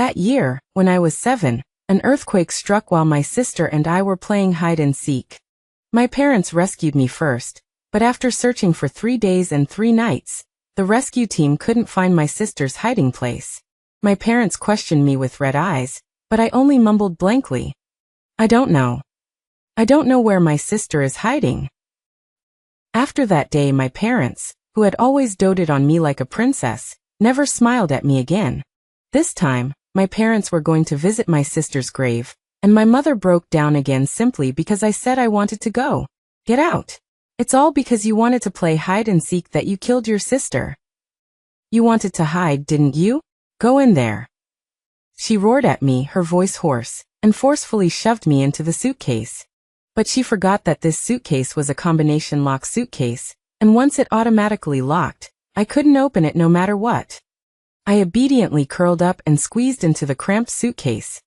That year, when I was 7, an earthquake struck while my sister and I were playing hide and seek. My parents rescued me first, but after searching for 3 days and 3 nights, the rescue team couldn't find my sister's hiding place. My parents questioned me with red eyes, but I only mumbled blankly, "I don't know. I don't know where my sister is hiding." After that day, my parents, who had always doted on me like a princess, never smiled at me again. This time, my parents were going to visit my sister's grave, and my mother broke down again simply because I said I wanted to go. "Get out. It's all because you wanted to play hide and seek that you killed your sister. You wanted to hide, didn't you? Go in there." She roared at me, her voice hoarse, and forcefully shoved me into the suitcase. But she forgot that this suitcase was a combination lock suitcase, and once it automatically locked, I couldn't open it no matter what. I obediently curled up and squeezed into the cramped suitcase.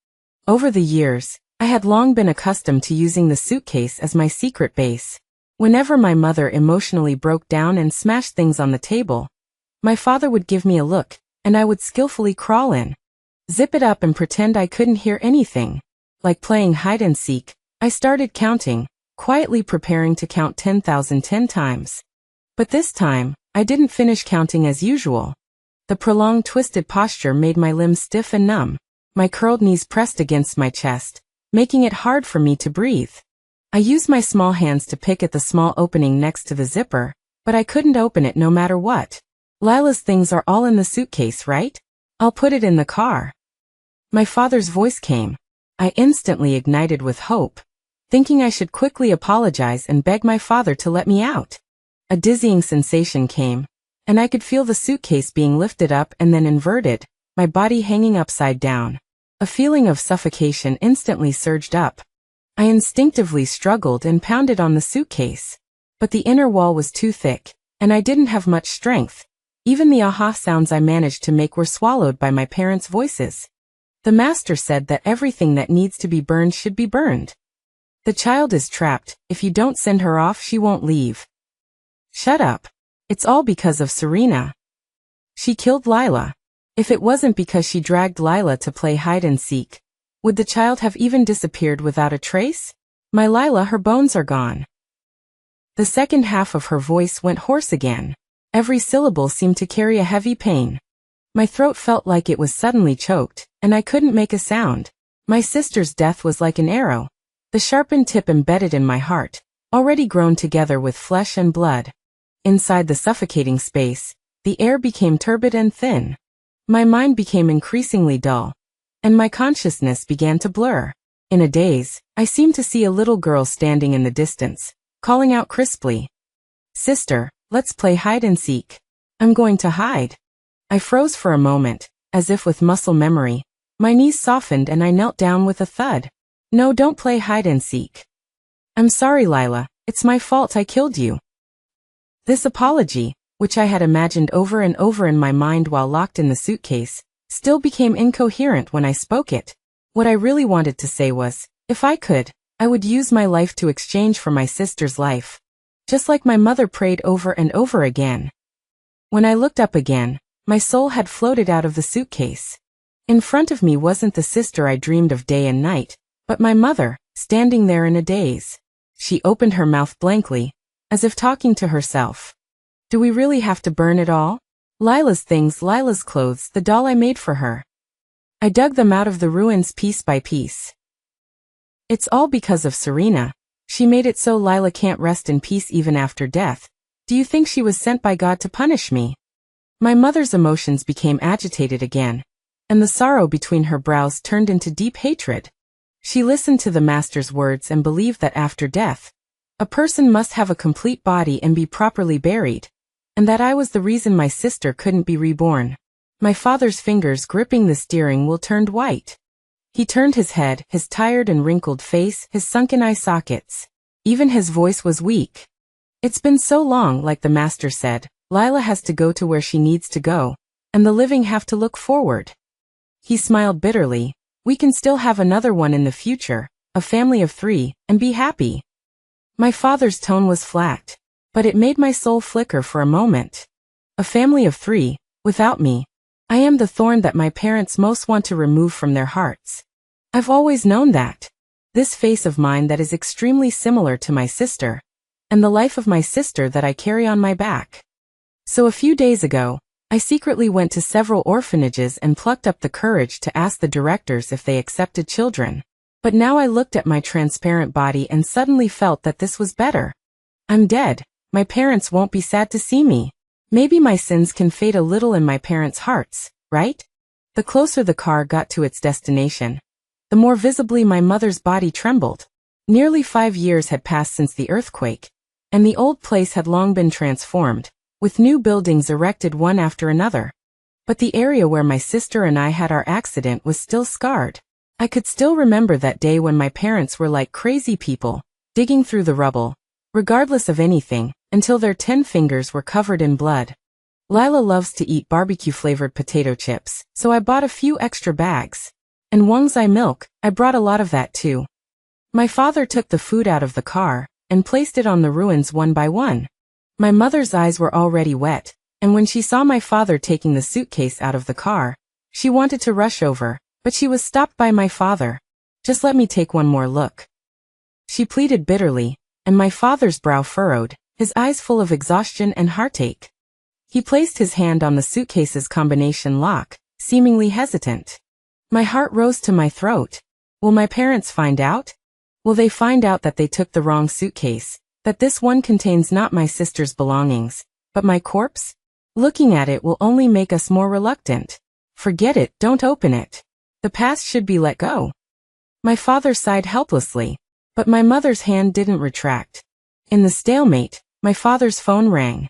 Over the years, I had long been accustomed to using the suitcase as my secret base. Whenever my mother emotionally broke down and smashed things on the table, my father would give me a look, and I would skillfully crawl in, zip it up and pretend I couldn't hear anything. Like playing hide and seek, I started counting, quietly preparing to count 10,000 10 times. But this time, I didn't finish counting as usual. The prolonged twisted posture made my limbs stiff and numb. My curled knees pressed against my chest, making it hard for me to breathe. I used my small hands to pick at the small opening next to the zipper, but I couldn't open it no matter what. "Lila's things are all in the suitcase, right? I'll put it in the car." My father's voice came. I instantly ignited with hope, thinking I should quickly apologize and beg my father to let me out. A dizzying sensation came, and I could feel the suitcase being lifted up and then inverted, my body hanging upside down. A feeling of suffocation instantly surged up. I instinctively struggled and pounded on the suitcase, but the inner wall was too thick, and I didn't have much strength. Even the aha sounds I managed to make were swallowed by my parents' voices. The master said that everything that needs to be burned should be burned. "The child is trapped. If you don't send her off, she won't leave." "Shut up. It's all because of Serena. She killed Lila. If it wasn't because she dragged Lila to play hide and seek, would the child have even disappeared without a trace? My Lila, her bones are gone." The second half of her voice went hoarse again. Every syllable seemed to carry a heavy pain. My throat felt like it was suddenly choked, and I couldn't make a sound. My sister's death was like an arrow, the sharpened tip embedded in my heart, already grown together with flesh and blood. Inside the suffocating space, the air became turbid and thin. My mind became increasingly dull, and my consciousness began to blur. In a daze, I seemed to see a little girl standing in the distance, calling out crisply, "Sister, let's play hide and seek. I'm going to hide." I froze for a moment, as if with muscle memory. My knees softened and I knelt down with a thud. "No, don't play hide and seek. I'm sorry, Lila, it's my fault I killed you." This apology, which I had imagined over and over in my mind while locked in the suitcase, still became incoherent when I spoke it. What I really wanted to say was, if I could, I would use my life to exchange for my sister's life. Just like my mother prayed over and over again. When I looked up again, my soul had floated out of the suitcase. In front of me wasn't the sister I dreamed of day and night, but my mother, standing there in a daze. She opened her mouth blankly, as if talking to herself. "Do we really have to burn it all? Lila's things, Lila's clothes, the doll I made for her. I dug them out of the ruins piece by piece. It's all because of Serena. She made it so Lila can't rest in peace even after death. Do you think she was sent by God to punish me?" My mother's emotions became agitated again, and the sorrow between her brows turned into deep hatred. She listened to the master's words and believed that after death, a person must have a complete body and be properly buried, and that I was the reason my sister couldn't be reborn. My father's fingers gripping the steering wheel turned white. He turned his head, his tired and wrinkled face, his sunken eye sockets. Even his voice was weak. "It's been so long," like the master said. "Lila has to go to where she needs to go, and the living have to look forward." He smiled bitterly. "We can still have another one in the future, a family of 3, and be happy." My father's tone was flat, but it made my soul flicker for a moment. A family of 3, without me. I am the thorn that my parents most want to remove from their hearts. I've always known that. This face of mine that is extremely similar to my sister, and the life of my sister that I carry on my back. So a few days ago, I secretly went to several orphanages and plucked up the courage to ask the directors if they accepted children. But now I looked at my transparent body and suddenly felt that this was better. I'm dead. My parents won't be sad to see me. Maybe my sins can fade a little in my parents' hearts, right? The closer the car got to its destination, the more visibly my mother's body trembled. Nearly 5 years had passed since the earthquake, and the old place had long been transformed, with new buildings erected one after another. But the area where my sister and I had our accident was still scarred. I could still remember that day when my parents were like crazy people, digging through the rubble, regardless of anything, until their 10 fingers were covered in blood. Lila loves to eat barbecue-flavored potato chips, so I bought a few extra bags. And Wangzai milk, I brought a lot of that too. My father took the food out of the car, and placed it on the ruins one by one. My mother's eyes were already wet, and when she saw my father taking the suitcase out of the car, she wanted to rush over, but she was stopped by my father. Just let me take one more look, she pleaded bitterly, and my father's brow furrowed, his eyes full of exhaustion and heartache. He placed his hand on the suitcase's combination lock, seemingly hesitant. My heart rose to my throat. Will my parents find out? Will they find out that they took the wrong suitcase, that this one contains not my sister's belongings, but my corpse? Looking at it will only make us more reluctant. Forget it, don't open it. The past should be let go. My father sighed helplessly, but my mother's hand didn't retract. In the stalemate, my father's phone rang.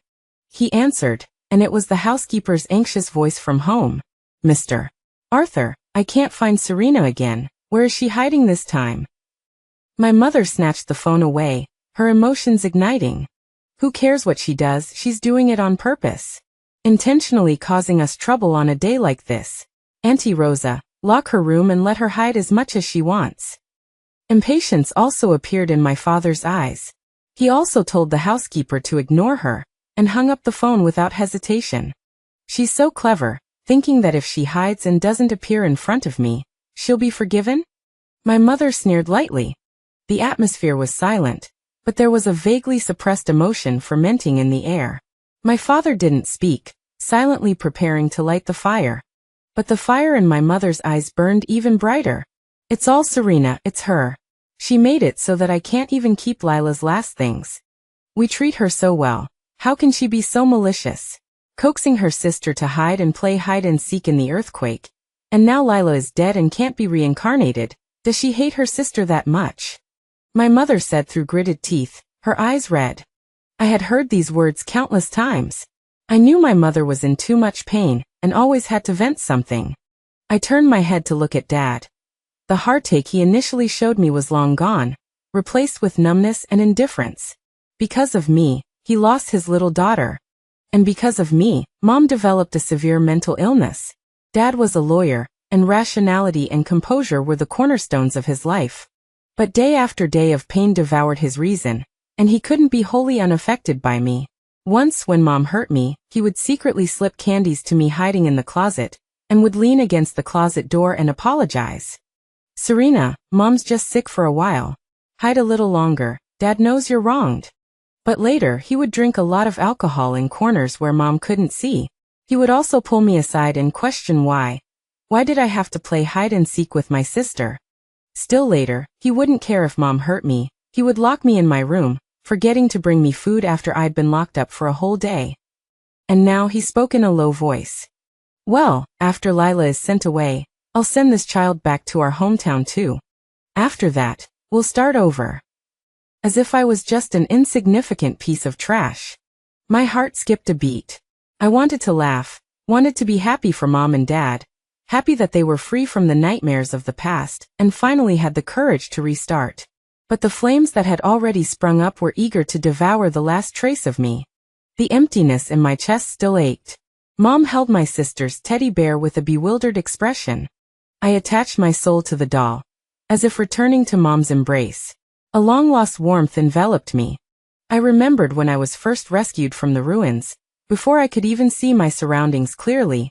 He answered, and it was the housekeeper's anxious voice from home. Mr. Arthur, I can't find Serena again. Where is she hiding this time? My mother snatched the phone away, her emotions igniting. Who cares what she does, she's doing it on purpose. Intentionally causing us trouble on a day like this. Auntie Rosa, lock her room and let her hide as much as she wants. Impatience also appeared in my father's eyes. He also told the housekeeper to ignore her, and hung up the phone without hesitation. She's so clever, thinking that if she hides and doesn't appear in front of me, she'll be forgiven? My mother sneered lightly. The atmosphere was silent, but there was a vaguely suppressed emotion fermenting in the air. My father didn't speak, silently preparing to light the fire. But the fire in my mother's eyes burned even brighter. It's all Serena, it's her. She made it so that I can't even keep Lila's last things. We treat her so well. How can she be so malicious? Coaxing her sister to hide and play hide and seek in the earthquake. And now Lila is dead and can't be reincarnated. Does she hate her sister that much? My mother said through gritted teeth, her eyes red. I had heard these words countless times. I knew my mother was in too much pain, and always had to vent something. I turned my head to look at Dad. The heartache he initially showed me was long gone, replaced with numbness and indifference. Because of me, he lost his little daughter. And because of me, Mom developed a severe mental illness. Dad was a lawyer, and rationality and composure were the cornerstones of his life. But day after day of pain devoured his reason, and he couldn't be wholly unaffected by me. Once when Mom hurt me, he would secretly slip candies to me hiding in the closet, and would lean against the closet door and apologize. Serena, Mom's just sick for a while. Hide a little longer, Dad knows you're wronged. But later he would drink a lot of alcohol in corners where Mom couldn't see. He would also pull me aside and question why. Why did I have to play hide and seek with my sister? Still later, he wouldn't care if Mom hurt me. He would lock me in my room, forgetting to bring me food after I'd been locked up for a whole day. And now he spoke in a low voice. Well, after Lila is sent away, I'll send this child back to our hometown too. After that, we'll start over. As if I was just an insignificant piece of trash. My heart skipped a beat. I wanted to laugh, wanted to be happy for Mom and Dad, happy that they were free from the nightmares of the past, and finally had the courage to restart. But the flames that had already sprung up were eager to devour the last trace of me. The emptiness in my chest still ached. Mom held my sister's teddy bear with a bewildered expression. I attached my soul to the doll, as if returning to Mom's embrace. A long-lost warmth enveloped me. I remembered when I was first rescued from the ruins, before I could even see my surroundings clearly.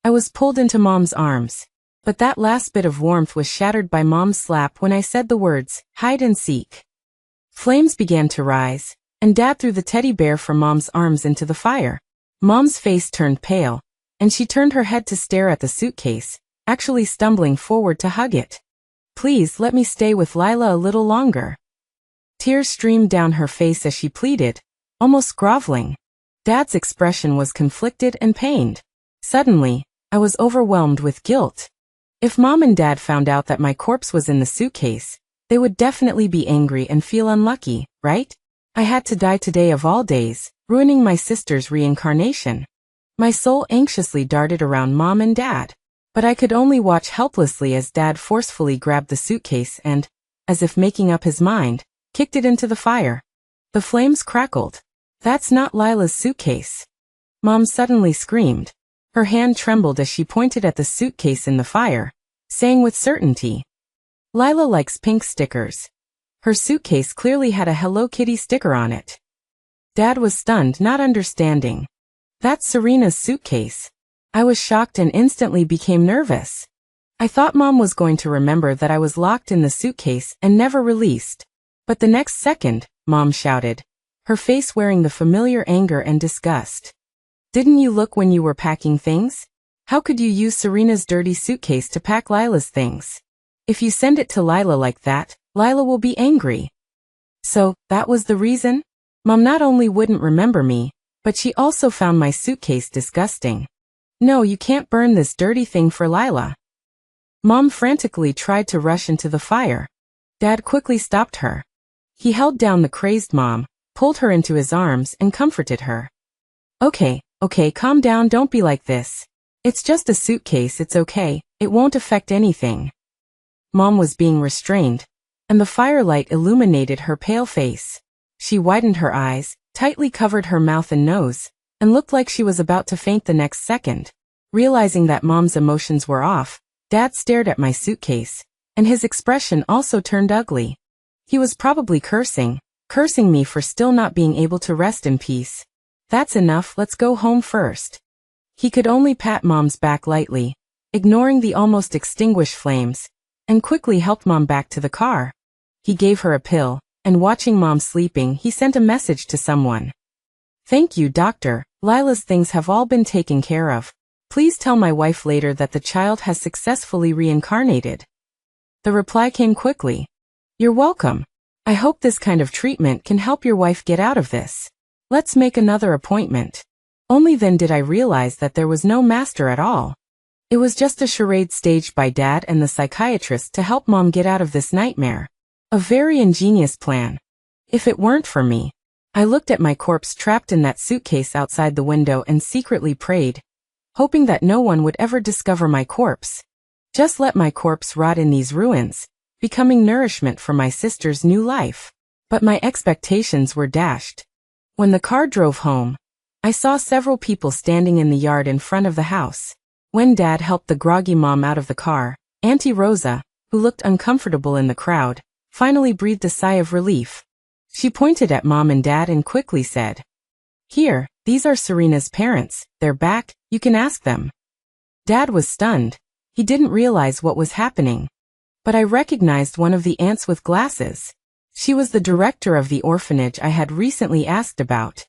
I was pulled into Mom's arms. But that last bit of warmth was shattered by Mom's slap when I said the words, hide and seek. Flames began to rise, and Dad threw the teddy bear from Mom's arms into the fire. Mom's face turned pale, and she turned her head to stare at the suitcase, actually stumbling forward to hug it. Please let me stay with Lila a little longer. Tears streamed down her face as she pleaded, almost groveling. Dad's expression was conflicted and pained. Suddenly, I was overwhelmed with guilt. If Mom and Dad found out that my corpse was in the suitcase, they would definitely be angry and feel unlucky, right? I had to die today of all days, ruining my sister's reincarnation. My soul anxiously darted around Mom and Dad, but I could only watch helplessly as Dad forcefully grabbed the suitcase and, as if making up his mind, kicked it into the fire. The flames crackled. That's not Lila's suitcase. Mom suddenly screamed. Her hand trembled as she pointed at the suitcase in the fire, saying with certainty, Lila likes pink stickers. Her suitcase clearly had a Hello Kitty sticker on it. Dad was stunned, not understanding. That's Serena's suitcase. I was shocked and instantly became nervous. I thought Mom was going to remember that I was locked in the suitcase and never released. But the next second, Mom shouted, her face wearing the familiar anger and disgust. Didn't you look when you were packing things? How could you use Serena's dirty suitcase to pack Lila's things? If you send it to Lila like that, Lila will be angry. So, that was the reason? Mom not only wouldn't remember me, but she also found my suitcase disgusting. No, you can't burn this dirty thing for Lila. Mom frantically tried to rush into the fire. Dad quickly stopped her. He held down the crazed Mom, pulled her into his arms and comforted her. Okay, calm down, don't be like this. It's just a suitcase, it's okay, it won't affect anything. Mom was being restrained, and the firelight illuminated her pale face. She widened her eyes, tightly covered her mouth and nose, and looked like she was about to faint the next second. Realizing that Mom's emotions were off, Dad stared at my suitcase, and his expression also turned ugly. He was probably cursing me for still not being able to rest in peace. That's enough, let's go home first. He could only pat Mom's back lightly, ignoring the almost extinguished flames, and quickly helped Mom back to the car. He gave her a pill, and watching Mom sleeping, he sent a message to someone. Thank you, doctor, Lila's things have all been taken care of. Please tell my wife later that the child has successfully reincarnated. The reply came quickly. You're welcome. I hope this kind of treatment can help your wife get out of this. Let's make another appointment. Only then did I realize that there was no master at all. It was just a charade staged by Dad and the psychiatrist to help Mom get out of this nightmare. A very ingenious plan. If it weren't for me. I looked at my corpse trapped in that suitcase outside the window and secretly prayed, hoping that no one would ever discover my corpse. Just let my corpse rot in these ruins, becoming nourishment for my sister's new life. But my expectations were dashed. When the car drove home, I saw several people standing in the yard in front of the house. When Dad helped the groggy Mom out of the car, Auntie Rosa, who looked uncomfortable in the crowd, finally breathed a sigh of relief. She pointed at Mom and Dad and quickly said, Here, these are Serena's parents, they're back, you can ask them. Dad was stunned. He didn't realize what was happening. But I recognized one of the aunts with glasses. She was the director of the orphanage I had recently asked about.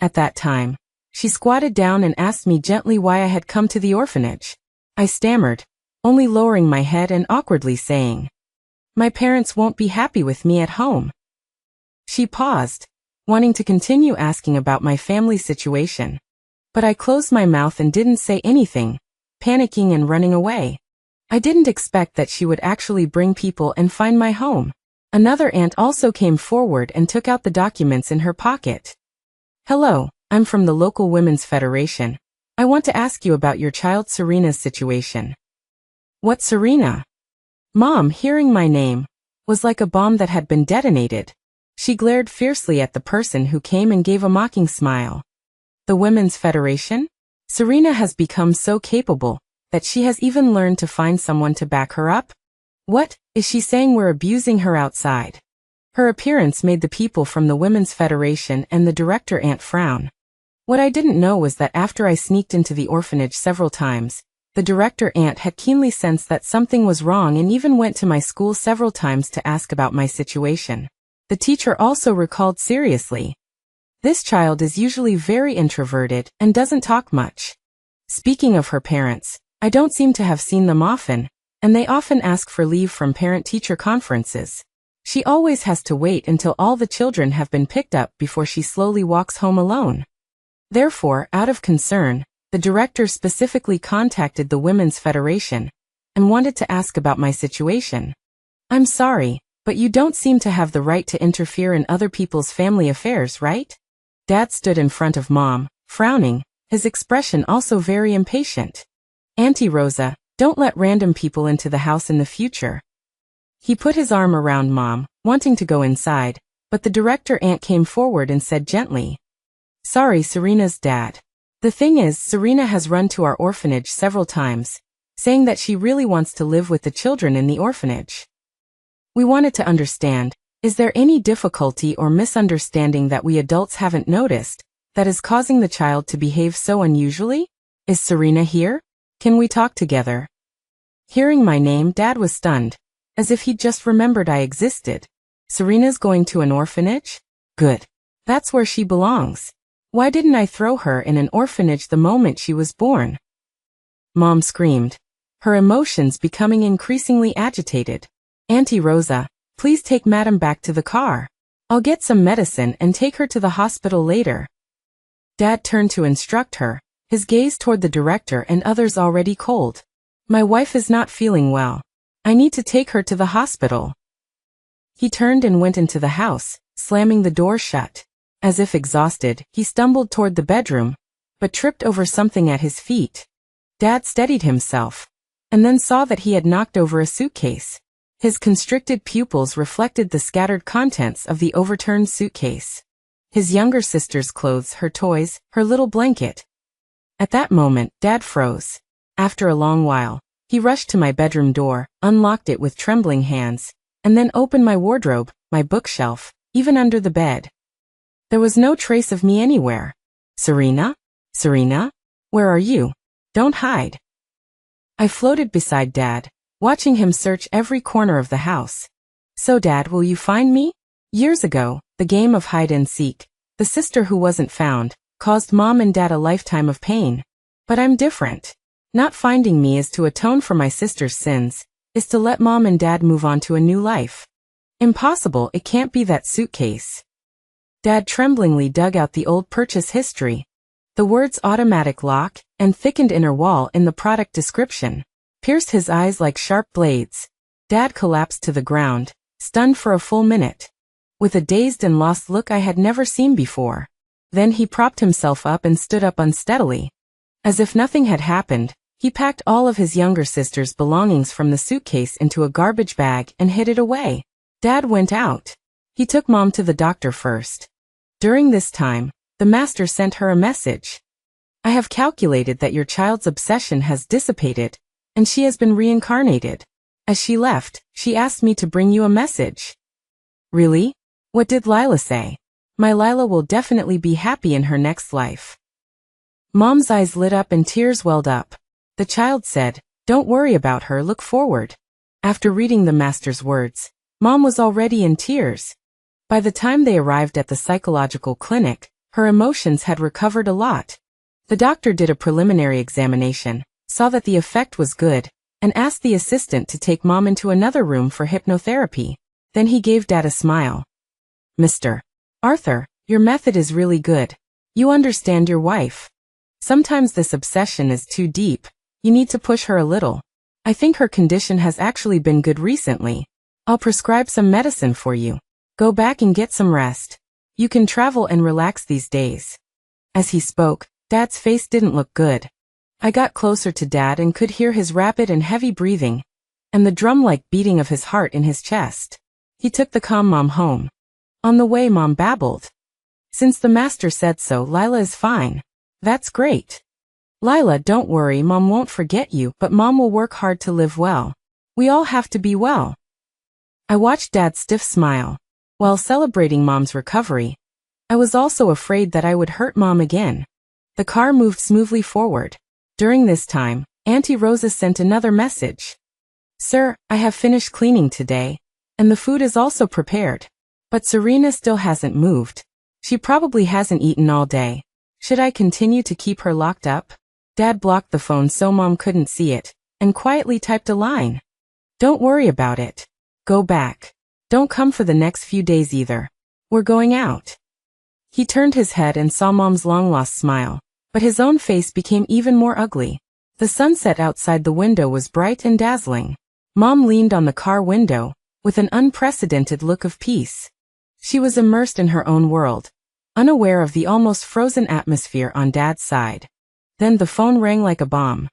At that time, she squatted down and asked me gently why I had come to the orphanage. I stammered, only lowering my head and awkwardly saying, My parents won't be happy with me at home. She paused, wanting to continue asking about my family situation. But I closed my mouth and didn't say anything, panicking and running away. I didn't expect that she would actually bring people and find my home. Another aunt also came forward and took out the documents in her pocket. Hello, I'm from the local Women's Federation. I want to ask you about your child Serena's situation. What Serena? Mom, hearing my name, was like a bomb that had been detonated. She glared fiercely at the person who came and gave a mocking smile. The Women's Federation? Serena has become so capable that she has even learned to find someone to back her up? What, is she saying we're abusing her outside? Her appearance made the people from the Women's Federation and the director aunt frown. What I didn't know was that after I sneaked into the orphanage several times, The director aunt had keenly sensed that something was wrong and even went to my school several times to ask about my situation. The teacher also recalled seriously. This child is usually very introverted and doesn't talk much. Speaking of her parents, I don't seem to have seen them often, and they often ask for leave from parent-teacher conferences. She always has to wait until all the children have been picked up before she slowly walks home alone. Therefore, out of concern, the director specifically contacted the Women's Federation and wanted to ask about my situation. I'm sorry, but you don't seem to have the right to interfere in other people's family affairs, right? Dad stood in front of Mom, frowning, his expression also very impatient. Auntie Rosa, don't let random people into the house in the future. He put his arm around Mom, wanting to go inside, but the director aunt came forward and said gently, "Sorry, Serena's dad. The thing is, Serena has run to our orphanage several times, saying that she really wants to live with the children in the orphanage. We wanted to understand, is there any difficulty or misunderstanding that we adults haven't noticed that is causing the child to behave so unusually? Is Serena here? Can we talk together?" Hearing my name, Dad was stunned, as if he'd just remembered I existed. Serena's going to an orphanage? Good. That's where she belongs. Why didn't I throw her in an orphanage the moment she was born? Mom screamed, her emotions becoming increasingly agitated. Auntie Rosa, please take Madam back to the car. I'll get some medicine and take her to the hospital later. Dad turned to instruct her, his gaze toward the director and others already cold. My wife is not feeling well. I need to take her to the hospital. He turned and went into the house, slamming the door shut. As if exhausted, he stumbled toward the bedroom, but tripped over something at his feet. Dad steadied himself, and then saw that he had knocked over a suitcase. His constricted pupils reflected the scattered contents of the overturned suitcase. His younger sister's clothes, her toys, her little blanket. At that moment, Dad froze. After a long while, he rushed to my bedroom door, unlocked it with trembling hands, and then opened my wardrobe, my bookshelf, even under the bed. There was no trace of me anywhere. Serena? Serena? Where are you? Don't hide. I floated beside Dad, watching him search every corner of the house. So Dad, will you find me? Years ago, the game of hide and seek, the sister who wasn't found, caused Mom and Dad a lifetime of pain. But I'm different. Not finding me is to atone for my sister's sins, is to let Mom and Dad move on to a new life. Impossible, it can't be that suitcase. Dad tremblingly dug out the old purchase history. The words automatic lock and thickened inner wall in the product description pierced his eyes like sharp blades. Dad collapsed to the ground, stunned for a full minute, with a dazed and lost look I had never seen before. Then he propped himself up and stood up unsteadily. As if nothing had happened, he packed all of his younger sister's belongings from the suitcase into a garbage bag and hid it away. Dad went out. He took Mom to the doctor first. During this time, the master sent her a message. I have calculated that your child's obsession has dissipated, and she has been reincarnated. As she left, she asked me to bring you a message. Really? What did Lila say? My Lila will definitely be happy in her next life. Mom's eyes lit up and tears welled up. The child said, don't worry about her, look forward. After reading the master's words, Mom was already in tears. By the time they arrived at the psychological clinic, her emotions had recovered a lot. The doctor did a preliminary examination, saw that the effect was good, and asked the assistant to take Mom into another room for hypnotherapy. Then he gave Dad a smile. Mr. Arthur, your method is really good. You understand your wife. Sometimes this obsession is too deep. You need to push her a little. I think her condition has actually been good recently. I'll prescribe some medicine for you. Go back and get some rest. You can travel and relax these days. As he spoke, Dad's face didn't look good. I got closer to Dad and could hear his rapid and heavy breathing, and the drum-like beating of his heart in his chest. He took the calm Mom home. On the way, Mom babbled. Since the master said so, Lila is fine. That's great. Lila, don't worry, Mom won't forget you, but Mom will work hard to live well. We all have to be well. I watched Dad's stiff smile. While celebrating Mom's recovery, I was also afraid that I would hurt Mom again. The car moved smoothly forward. During this time, Auntie Rosa sent another message. Sir, I have finished cleaning today, and the food is also prepared. But Serena still hasn't moved. She probably hasn't eaten all day. Should I continue to keep her locked up? Dad blocked the phone so Mom couldn't see it, and quietly typed a line. Don't worry about it. Go back. Don't come for the next few days either. We're going out. He turned his head and saw Mom's long-lost smile, but his own face became even more ugly. The sunset outside the window was bright and dazzling. Mom leaned on the car window, with an unprecedented look of peace. She was immersed in her own world, unaware of the almost frozen atmosphere on Dad's side. Then the phone rang like a bomb.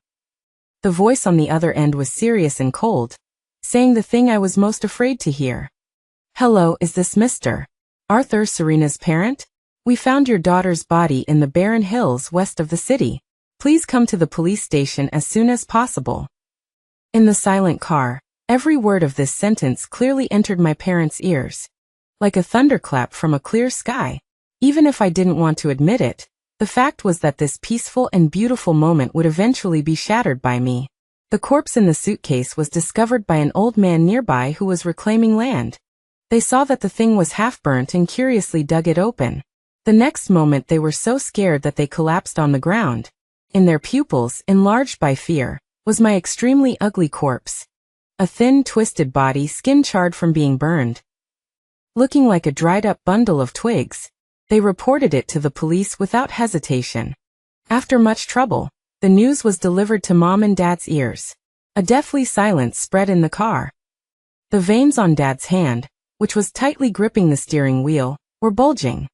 The voice on the other end was serious and cold, saying the thing I was most afraid to hear. Hello, is this Mr. Arthur, Serena's parent? We found your daughter's body in the barren hills west of the city. Please come to the police station as soon as possible. In the silent car, every word of this sentence clearly entered my parents' ears. Like a thunderclap from a clear sky. Even if I didn't want to admit it, the fact was that this peaceful and beautiful moment would eventually be shattered by me. The corpse in the suitcase was discovered by an old man nearby who was reclaiming land. They saw that the thing was half-burnt and curiously dug it open. The next moment they were so scared that they collapsed on the ground. In their pupils, enlarged by fear, was my extremely ugly corpse. A thin, twisted body, skin charred from being burned. Looking like a dried-up bundle of twigs, they reported it to the police without hesitation. After much trouble, the news was delivered to Mom and Dad's ears. A deathly silence spread in the car. The veins on Dad's hand, which was tightly gripping the steering wheel, were bulging.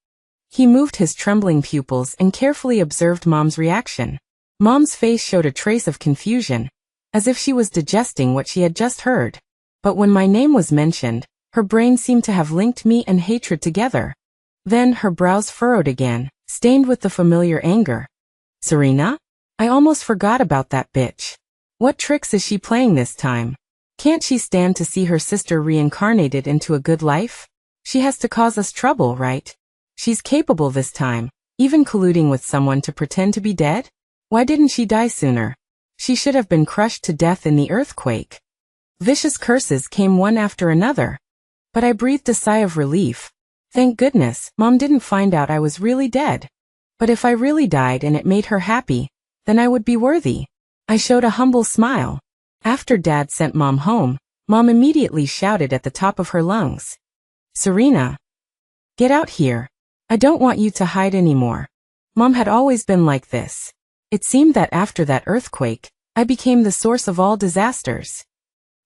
He moved his trembling pupils and carefully observed Mom's reaction. Mom's face showed a trace of confusion, as if she was digesting what she had just heard. But when my name was mentioned, her brain seemed to have linked me and hatred together. Then her brows furrowed again, stained with the familiar anger. Serena? I almost forgot about that bitch. What tricks is she playing this time? Can't she stand to see her sister reincarnated into a good life? She has to cause us trouble, right? She's capable this time, even colluding with someone to pretend to be dead? Why didn't she die sooner? She should have been crushed to death in the earthquake. Vicious curses came one after another. But I breathed a sigh of relief. Thank goodness, Mom didn't find out I was really dead. But if I really died and it made her happy, then I would be worthy. I showed a humble smile. After Dad sent Mom home, Mom immediately shouted at the top of her lungs. Serena! Get out here. I don't want you to hide anymore. Mom had always been like this. It seemed that after that earthquake, I became the source of all disasters.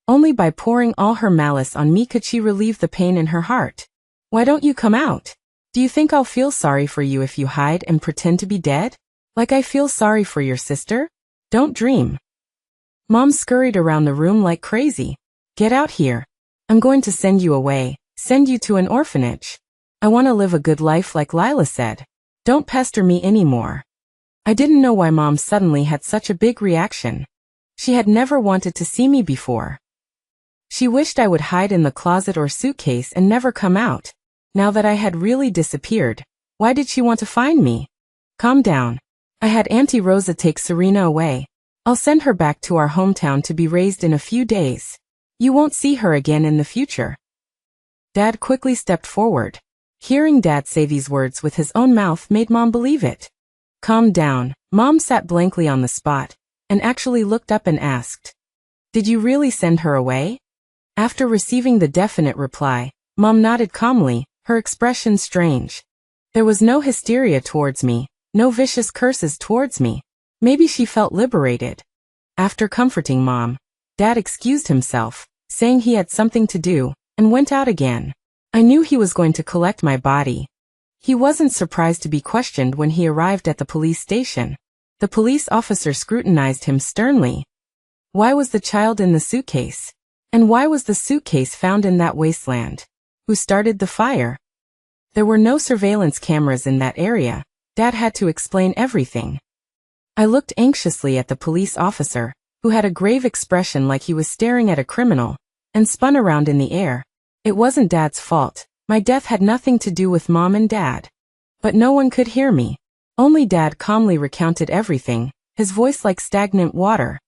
Only by pouring all her malice on me could she relieve the pain in her heart. Why don't you come out? Do you think I'll feel sorry for you if you hide and pretend to be dead? Like I feel sorry for your sister? Don't dream. Mom scurried around the room like crazy. Get out here. I'm going to send you away, send you to an orphanage. I want to live a good life like Lila said. Don't pester me anymore. I didn't know why Mom suddenly had such a big reaction. She had never wanted to see me before. She wished I would hide in the closet or suitcase and never come out. Now that I had really disappeared, why did she want to find me? Calm down. I had Auntie Rosa take Serena away. I'll send her back to our hometown to be raised in a few days. You won't see her again in the future. Dad quickly stepped forward. Hearing Dad say these words with his own mouth made Mom believe it. Calm down. Mom sat blankly on the spot, and actually looked up and asked, Did you really send her away? After receiving the definite reply, Mom nodded calmly, her expression strange. There was no hysteria towards me, no vicious curses towards me. Maybe she felt liberated. After comforting Mom, Dad excused himself, saying he had something to do, and went out again. I knew he was going to collect my body. He wasn't surprised to be questioned when he arrived at the police station. The police officer scrutinized him sternly. Why was the child in the suitcase? And why was the suitcase found in that wasteland? Who started the fire? There were no surveillance cameras in that area. Dad had to explain everything. I looked anxiously at the police officer, who had a grave expression like he was staring at a criminal, and spun around in the air. It wasn't Dad's fault. My death had nothing to do with Mom and Dad. But no one could hear me. Only Dad calmly recounted everything, his voice like stagnant water.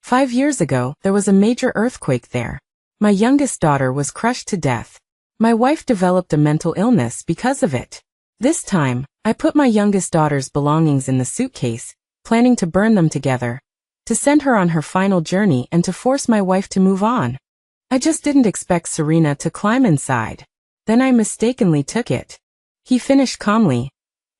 5 years ago, there was a major earthquake there. My youngest daughter was crushed to death. My wife developed a mental illness because of it. This time, I put my youngest daughter's belongings in the suitcase, planning to burn them together, to send her on her final journey and to force my wife to move on. I just didn't expect Serena to climb inside. Then I mistakenly took it. He finished calmly,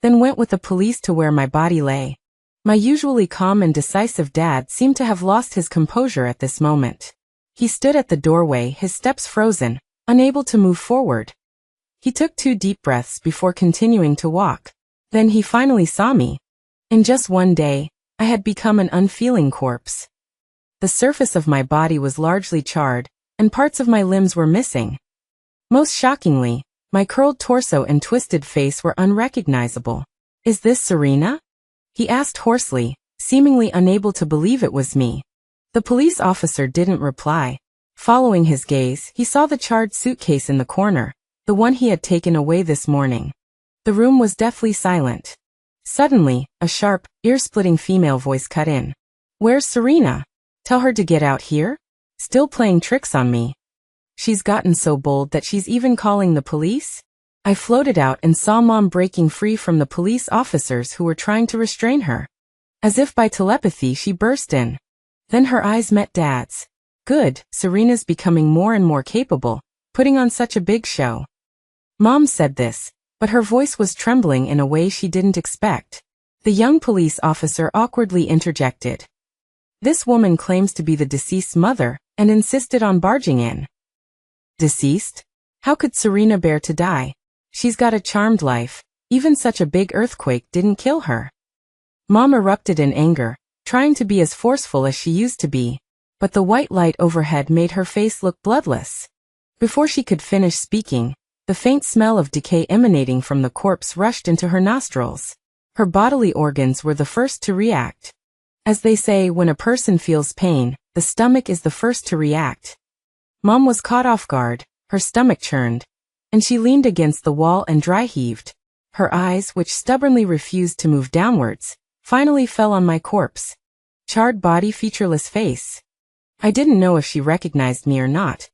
then went with the police to where my body lay. My usually calm and decisive dad seemed to have lost his composure at this moment. He stood at the doorway, his steps frozen, unable to move forward. He took 2 deep breaths before continuing to walk. Then he finally saw me. In just one day, I had become an unfeeling corpse. The surface of my body was largely charred, and parts of my limbs were missing. Most shockingly, my curled torso and twisted face were unrecognizable. "Is this Serena?" he asked hoarsely, seemingly unable to believe it was me. The police officer didn't reply. Following his gaze, he saw the charred suitcase in the corner, the one he had taken away this morning. The room was deathly silent. Suddenly, a sharp, ear-splitting female voice cut in. "Where's Serena? Tell her to get out here? Still playing tricks on me. She's gotten so bold that she's even calling the police?" I floated out and saw Mom breaking free from the police officers who were trying to restrain her. As if by telepathy, she burst in. Then her eyes met Dad's. "Good, Serena's becoming more and more capable, putting on such a big show." Mom said this, but her voice was trembling in a way she didn't expect. The young police officer awkwardly interjected. "This woman claims to be the deceased's mother, and insisted on barging in." "Deceased? How could Serena bear to die? She's got a charmed life. Even such a big earthquake didn't kill her." Mom erupted in anger, trying to be as forceful as she used to be, but the white light overhead made her face look bloodless. Before she could finish speaking, the faint smell of decay emanating from the corpse rushed into her nostrils. Her bodily organs were the first to react. As they say, when a person feels pain, the stomach is the first to react. Mom was caught off guard, her stomach churned, and she leaned against the wall and dry-heaved. Her eyes, which stubbornly refused to move downwards, finally fell on my corpse. Charred body, featureless face. I didn't know if she recognized me or not.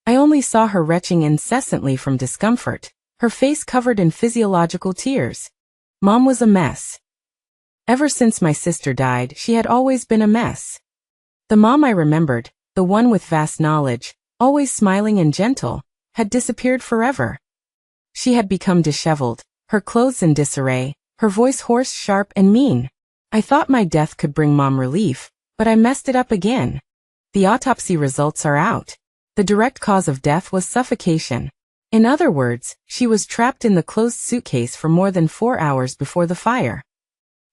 I only saw her retching incessantly from discomfort, her face covered in physiological tears. Mom was a mess. Ever since my sister died, she had always been a mess. The Mom I remembered, the one with vast knowledge, always smiling and gentle, had disappeared forever. She had become disheveled, her clothes in disarray, her voice hoarse, sharp, and mean. I thought my death could bring Mom relief, but I messed it up again. The autopsy results are out. The direct cause of death was suffocation. In other words, she was trapped in the closed suitcase for more than 4 hours before the fire.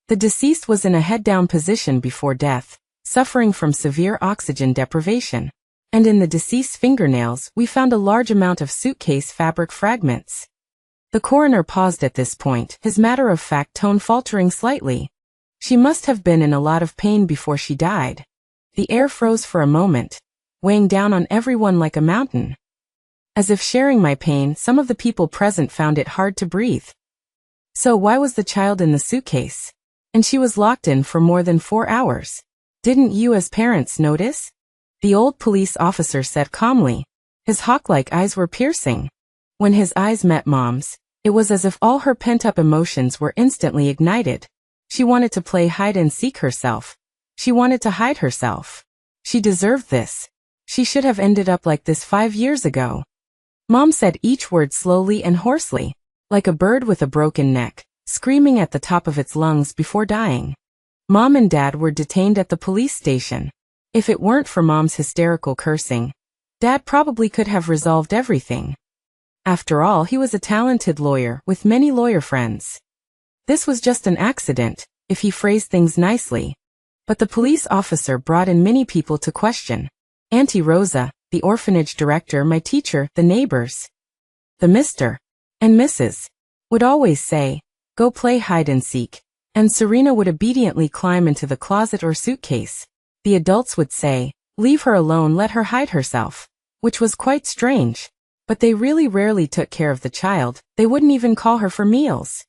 The deceased was in a head-down position before death, suffering from severe oxygen deprivation. And in the deceased's fingernails, we found a large amount of suitcase fabric fragments. The coroner paused at this point, his matter-of-fact tone faltering slightly. She must have been in a lot of pain before she died. The air froze for a moment, weighing down on everyone like a mountain. As if sharing my pain, some of the people present found it hard to breathe. So why was the child in the suitcase? And she was locked in for more than 4 hours. Didn't you as parents notice? The old police officer said calmly. His hawk-like eyes were piercing. When his eyes met Mom's, it was as if all her pent-up emotions were instantly ignited. She wanted to play hide-and-seek herself. She wanted to hide herself. She deserved this. She should have ended up like this 5 years ago. Mom said each word slowly and hoarsely, like a bird with a broken neck, screaming at the top of its lungs before dying. Mom and Dad were detained at the police station. If it weren't for Mom's hysterical cursing, Dad probably could have resolved everything. After all, he was a talented lawyer with many lawyer friends. This was just an accident, if he phrased things nicely. But the police officer brought in many people to question. Auntie Rosa, the orphanage director, my teacher, the neighbors. The Mr. and Mrs. would always say, "Go play hide and seek," and Serena would obediently climb into the closet or suitcase. The adults would say, "Leave her alone, let her hide herself," which was quite strange. But they really rarely took care of the child, they wouldn't even call her for meals.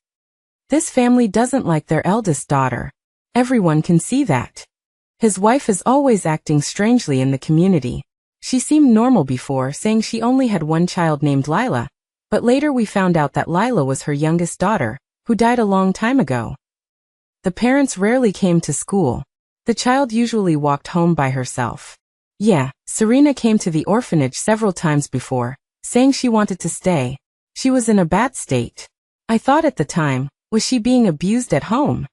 This family doesn't like their eldest daughter. Everyone can see that. His wife is always acting strangely in the community. She seemed normal before, saying she only had one child named Lila, but later we found out that Lila was her youngest daughter, who died a long time ago. The parents rarely came to school. The child usually walked home by herself. Yeah, Serena came to the orphanage several times before, saying she wanted to stay. She was in a bad state. I thought at the time, was she being abused at home?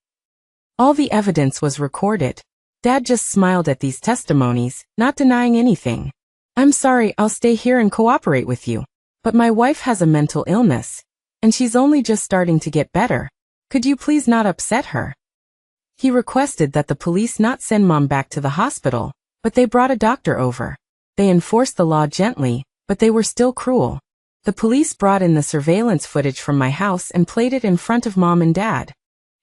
All the evidence was recorded. Dad just smiled at these testimonies, not denying anything. I'm sorry, I'll stay here and cooperate with you. But my wife has a mental illness, and she's only just starting to get better. Could you please not upset her? He requested that the police not send Mom back to the hospital, but they brought a doctor over. They enforced the law gently, but they were still cruel. The police brought in the surveillance footage from my house and played it in front of Mom and Dad.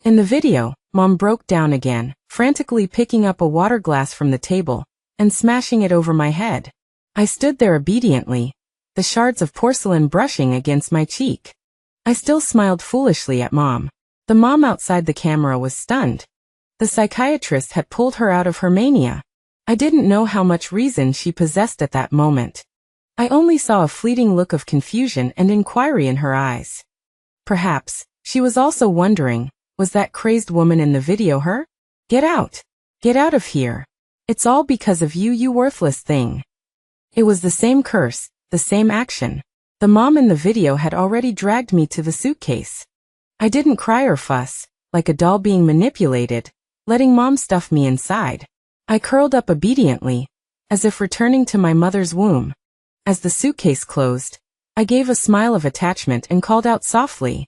In the video, Mom broke down again, frantically picking up a water glass from the table and smashing it over my head. I stood there obediently, the shards of porcelain brushing against my cheek. I still smiled foolishly at Mom. The mom outside the camera was stunned. The psychiatrist had pulled her out of her mania. I didn't know how much reason she possessed at that moment. I only saw a fleeting look of confusion and inquiry in her eyes. Perhaps, she was also wondering, was that crazed woman in the video her? Get out! Get out of here! It's all because of you, you worthless thing. It was the same curse, the same action. The mom in the video had already dragged me to the suitcase. I didn't cry or fuss, like a doll being manipulated, letting Mom stuff me inside. I curled up obediently, as if returning to my mother's womb. As the suitcase closed, I gave a smile of attachment and called out softly,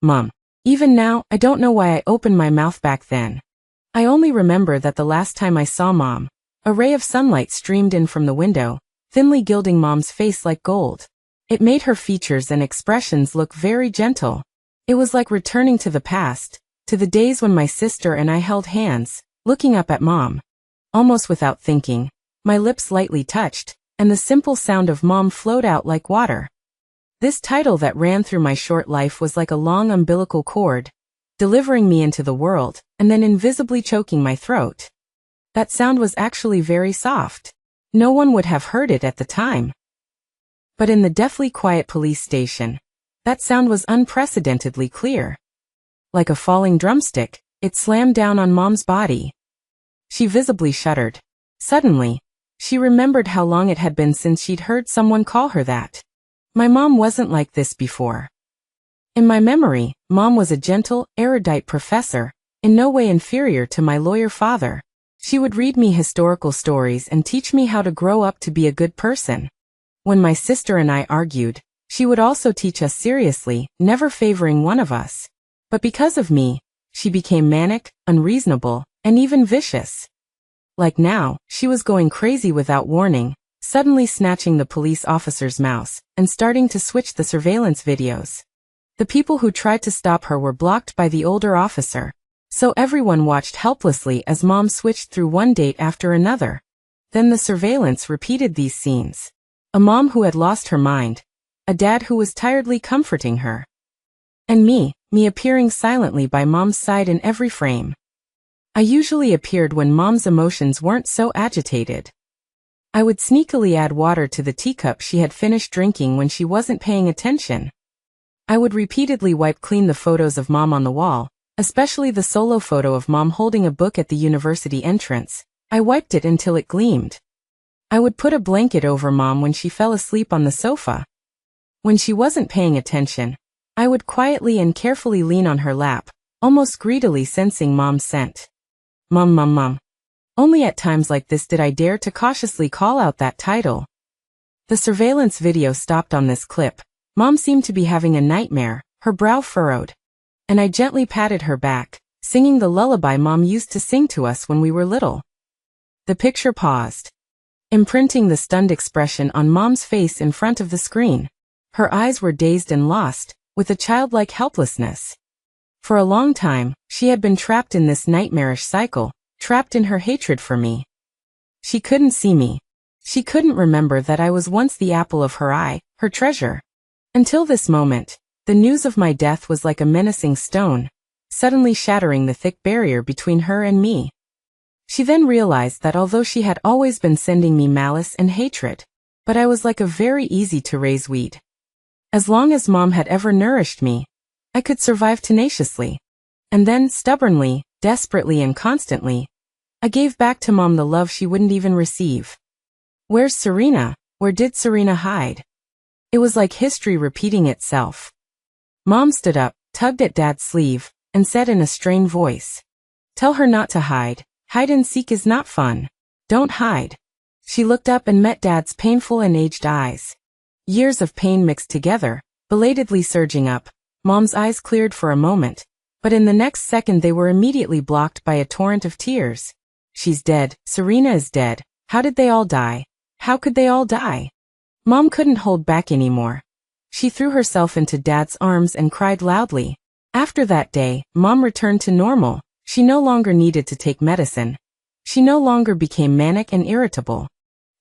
Mom. Even now, I don't know why I opened my mouth back then. I only remember that the last time I saw Mom, a ray of sunlight streamed in from the window, thinly gilding Mom's face like gold. It made her features and expressions look very gentle. It was like returning to the past, to the days when my sister and I held hands, looking up at Mom. Almost without thinking, my lips lightly touched, and the simple sound of Mom flowed out like water. This title that ran through my short life was like a long umbilical cord, delivering me into the world, and then invisibly choking my throat. That sound was actually very soft. No one would have heard it at the time. But in the deathly quiet police station, that sound was unprecedentedly clear. Like a falling drumstick, it slammed down on Mom's body. She visibly shuddered. Suddenly, she remembered how long it had been since she'd heard someone call her that. My mom wasn't like this before. In my memory, Mom was a gentle, erudite professor, in no way inferior to my lawyer father. She would read me historical stories and teach me how to grow up to be a good person. When my sister and I argued, she would also teach us seriously, never favoring one of us. But because of me, she became manic, unreasonable, and even vicious. Like now, she was going crazy without warning, suddenly snatching the police officer's mouse, and starting to switch the surveillance videos. The people who tried to stop her were blocked by the older officer, so everyone watched helplessly as Mom switched through one date after another. Then the surveillance repeated these scenes. A mom who had lost her mind, a dad who was tiredly comforting her, and me appearing silently by Mom's side in every frame. I usually appeared when Mom's emotions weren't so agitated. I would sneakily add water to the teacup she had finished drinking when she wasn't paying attention. I would repeatedly wipe clean the photos of Mom on the wall, especially the solo photo of Mom holding a book at the university entrance. I wiped it until it gleamed. I would put a blanket over Mom when she fell asleep on the sofa. When she wasn't paying attention, I would quietly and carefully lean on her lap, almost greedily sensing Mom's scent. Mom, Mom, Mom. Only at times like this did I dare to cautiously call out that title. The surveillance video stopped on this clip. Mom seemed to be having a nightmare, her brow furrowed. And I gently patted her back, singing the lullaby Mom used to sing to us when we were little. The picture paused, imprinting the stunned expression on Mom's face in front of the screen. Her eyes were dazed and lost, with a childlike helplessness. For a long time, she had been trapped in this nightmarish cycle, trapped in her hatred for me. She couldn't see me. She couldn't remember that I was once the apple of her eye, her treasure. Until this moment, the news of my death was like a menacing stone, suddenly shattering the thick barrier between her and me. She then realized that although she had always been sending me malice and hatred, but I was like a very easy-to-raise weed. As long as Mom had ever nourished me, I could survive tenaciously. And then, stubbornly, desperately and constantly, I gave back to Mom the love she wouldn't even receive. Where's Serena? Where did Serena hide? It was like history repeating itself. Mom stood up, tugged at Dad's sleeve, and said in a strained voice, "Tell her not to hide. Hide and seek is not fun. Don't hide." She looked up and met Dad's painful and aged eyes. Years of pain mixed together, belatedly surging up. Mom's eyes cleared for a moment, but in the next second they were immediately blocked by a torrent of tears. She's dead. Serena is dead. How did they all die? How could they all die? Mom couldn't hold back anymore. She threw herself into Dad's arms and cried loudly. After that day, Mom returned to normal. She no longer needed to take medicine. She no longer became manic and irritable.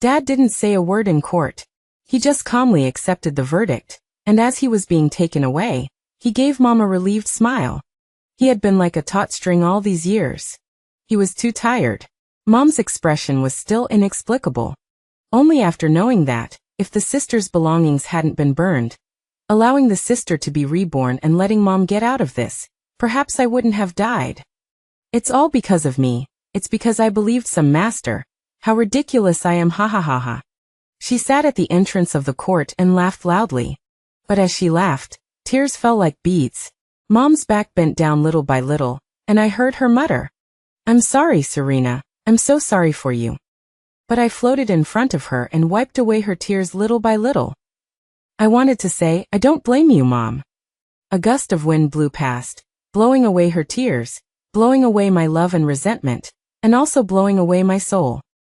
Dad didn't say a word in court. He just calmly accepted the verdict, and as he was being taken away, he gave Mom a relieved smile. He had been like a taut string all these years. He was too tired. Mom's expression was still inexplicable. Only after knowing that, if the sister's belongings hadn't been burned, allowing the sister to be reborn and letting Mom get out of this, perhaps I wouldn't have died. It's all because of me. It's because I believed some master. How ridiculous I am, ha ha ha ha. She sat at the entrance of the court and laughed loudly. But as she laughed, tears fell like beads. Mom's back bent down little by little, and I heard her mutter, "I'm sorry, Serena. I'm so sorry for you." But I floated in front of her and wiped away her tears little by little. I wanted to say, "I don't blame you, Mom." A gust of wind blew past, blowing away her tears, blowing away my love and resentment, and also blowing away my soul.